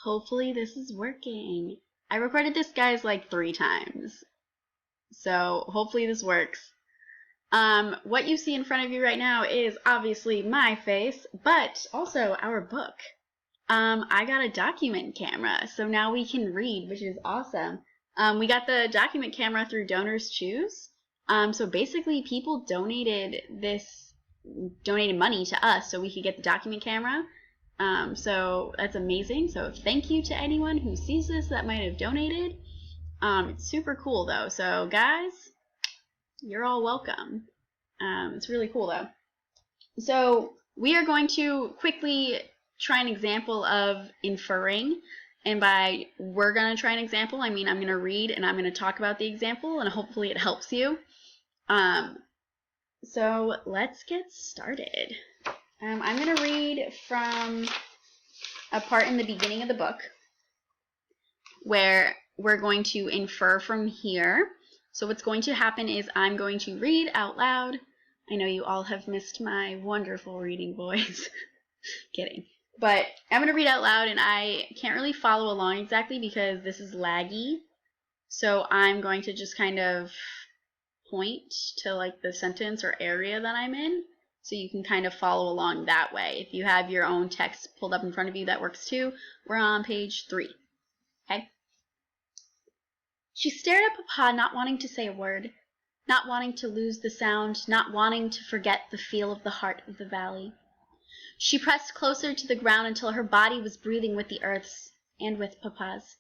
Hopefully this is working. I recorded this, guys, like 3 times. So hopefully this works. What you see in front of you right now is obviously my face, but also our book. I got a document camera, so now we can read, which is awesome. We got the document camera through Donors Choose. So basically people donated money to us so we could get the document camera. So that's amazing. So thank you to anyone who sees this that might have donated. It's super cool though. So guys, you're all welcome. It's really cool though. So we are going to quickly try an example of inferring. And by we're going to try an example, I mean I'm going to read and I'm going to talk about the example and hopefully it helps you. So let's get started. I'm going to read from a part in the beginning of the book where we're going to infer from here. So what's going to happen is I'm going to read out loud. I know you all have missed my wonderful reading voice. Kidding. But I'm going to read out loud, and I can't really follow along exactly because this is laggy. So I'm going to just kind of point to like the sentence or area that I'm in, so you can kind of follow along that way. If you have your own text pulled up in front of you, that works too. We're on page 3. Okay? She stared at Papa, not wanting to say a word, not wanting to lose the sound, not wanting to forget the feel of the heart of the valley. She pressed closer to the ground until her body was breathing with the earth's and with Papa's,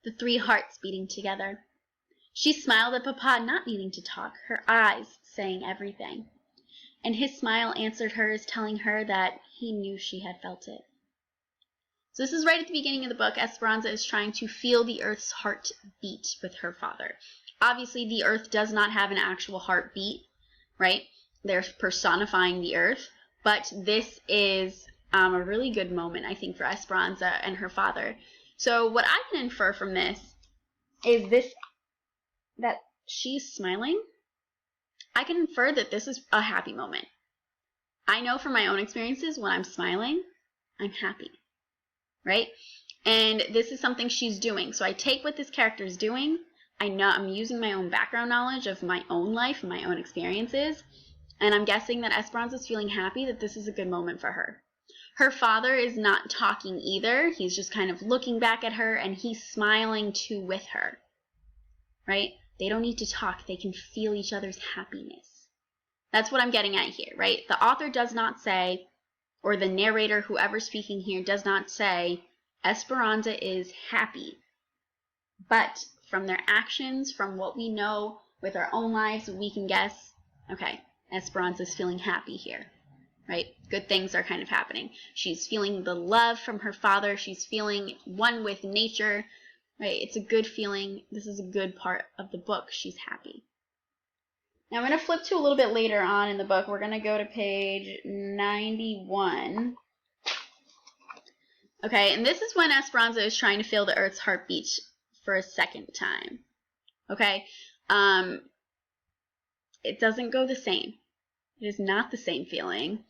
the 3 hearts beating together. She smiled at Papa, not needing to talk, her eyes saying everything. And his smile answered hers, telling her that he knew she had felt it. So this is right at the beginning of the book. Esperanza is trying to feel the earth's heart beat with her father. Obviously, the earth does not have an actual heartbeat, right? They're personifying the earth. But this is a really good moment, I think, for Esperanza and her father. So what I can infer from this is that she's smiling. I can infer that this is a happy moment. I know from my own experiences, when I'm smiling, I'm happy, right? And this is something she's doing. So I take what this character is doing. I know I'm using my own background knowledge of my own life and my own experiences. And I'm guessing that Esperanza is feeling happy that this is a good moment for her. Her father is not talking either. He's just kind of looking back at her, and he's smiling too with her, right? They don't need to talk. They can feel each other's happiness. That's what I'm getting at here, right? The author does not say, or the narrator, whoever's speaking here, does not say, Esperanza is happy. But from their actions, from what we know with our own lives, we can guess, okay, Esperanza's feeling happy here, right? Good things are kind of happening. She's feeling the love from her father. She's feeling one with nature, right? It's a good feeling. This is a good part of the book. She's happy. Now I'm going to flip to a little bit later on in the book. We're going to go to page 91. Okay, and this is when Esperanza is trying to feel the earth's heartbeat for a second time. Okay, it doesn't go the same. It is not the same feeling.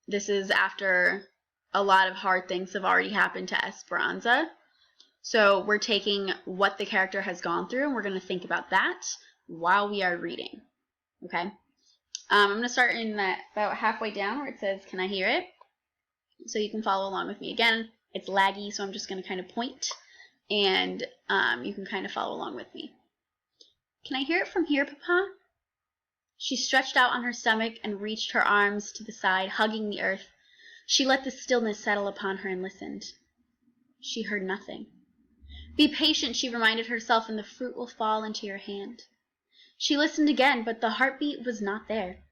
This is after a lot of hard things have already happened to Esperanza. So we're taking what the character has gone through, and we're going to think about that while we are reading. Okay? I'm going to start in that about halfway down where it says, "Can I hear it?" So you can follow along with me. Again, it's laggy, so I'm just going to kind of point, and you can kind of follow along with me. "Can I hear it from here, Papa?" She stretched out on her stomach and reached her arms to the side, hugging the earth. She let the stillness settle upon her and listened. She heard nothing. "Be patient," she reminded herself, "and the fruit will fall into your hand." She listened again, but the heartbeat was not there.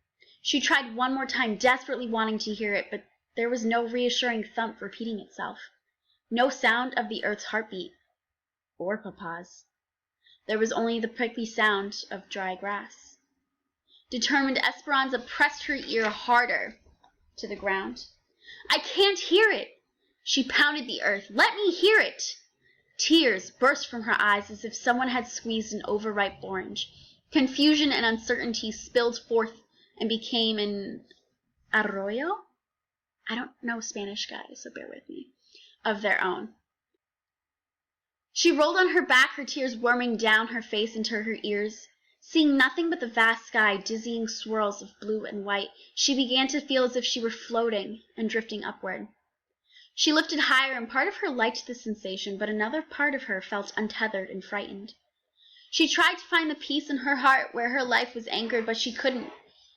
She tried one more time, desperately wanting to hear it, but there was no reassuring thump repeating itself. No sound of the earth's heartbeat, or Papa's. There was only the prickly sound of dry grass. Determined, Esperanza pressed her ear harder to the ground. "I can't hear it!" She pounded the earth. "Let me hear it!" Tears burst from her eyes as if someone had squeezed an overripe orange. Confusion and uncertainty spilled forth and became an arroyo? I don't know Spanish, guys, so bear with me. Of their own. She rolled on her back, her tears warming down her face into her ears. Seeing nothing but the vast sky, dizzying swirls of blue and white, she began to feel as if she were floating and drifting upward. She lifted higher, and part of her liked the sensation, but another part of her felt untethered and frightened. She tried to find the peace in her heart where her life was anchored, but she couldn't.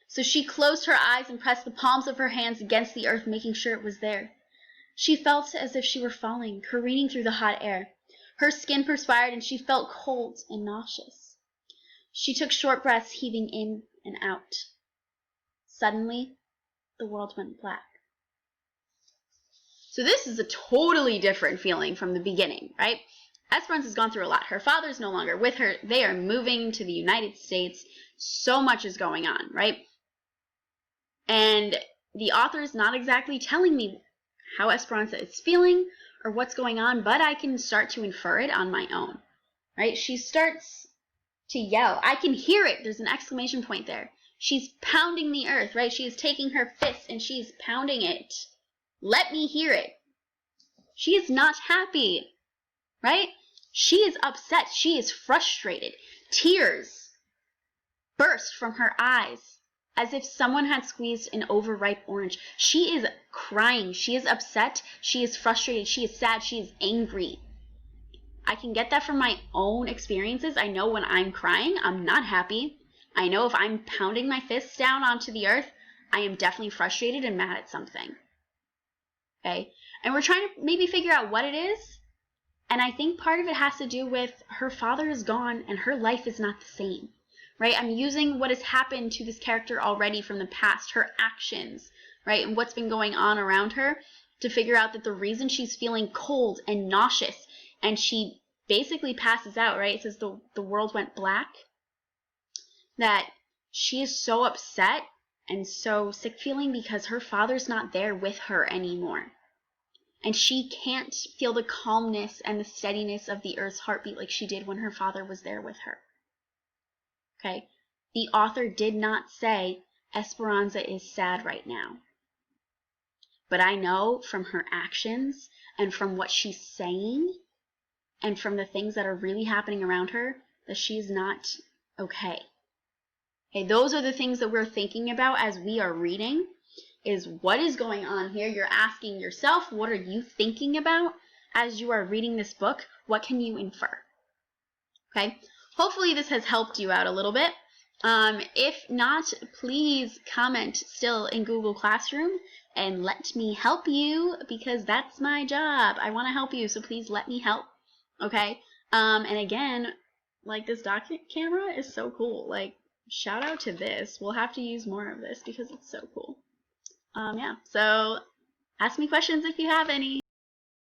So she closed her eyes and pressed the palms of her hands against the earth, making sure it was there. She felt as if she were falling, careening through the hot air. Her skin perspired, and she felt cold and nauseous. She took short breaths, heaving in and out. Suddenly, the world went black. So this is a totally different feeling from the beginning, right? Esperanza has gone through a lot. Her father's no longer with her. They are moving to the United States. So much is going on, right? And the author is not exactly telling me how Esperanza is feeling or what's going on, but I can start to infer it on my own, right? She starts to yell. I can hear it. There's an exclamation point there. She's pounding the earth, right? She is taking her fist and she's pounding it. Let me hear it. She is not happy, right? She is upset. She is frustrated. Tears burst from her eyes as if someone had squeezed an overripe orange. She is crying. She is upset. She is frustrated. She is sad. She is angry. I can get that from my own experiences. I know when I'm crying, I'm not happy. I know if I'm pounding my fists down onto the earth, I am definitely frustrated and mad at something. Okay? And we're trying to maybe figure out what it is. And I think part of it has to do with her father is gone and her life is not the same. Right? I'm using what has happened to this character already from the past, her actions, right? And what's been going on around her to figure out that the reason she's feeling cold and nauseous and she basically passes out, right? It says the world went black. That she is so upset and so sick feeling because her father's not there with her anymore. And she can't feel the calmness and the steadiness of the earth's heartbeat like she did when her father was there with her. Okay? The author did not say Esperanza is sad right now. But I know from her actions and from what she's saying and from the things that are really happening around her that she's not okay. Okay, those are the things that we're thinking about as we are reading, is what is going on here. You're asking yourself, what are you thinking about as you are reading this book? What can you infer? Okay, hopefully this has helped you out a little bit. If not, please comment still in Google Classroom and let me help you because that's my job. I want to help you, so please let me help. Okay, and again, like this document camera is so cool. Like, shout out to this. We'll have to use more of this because it's so cool. Yeah, so ask me questions if you have any.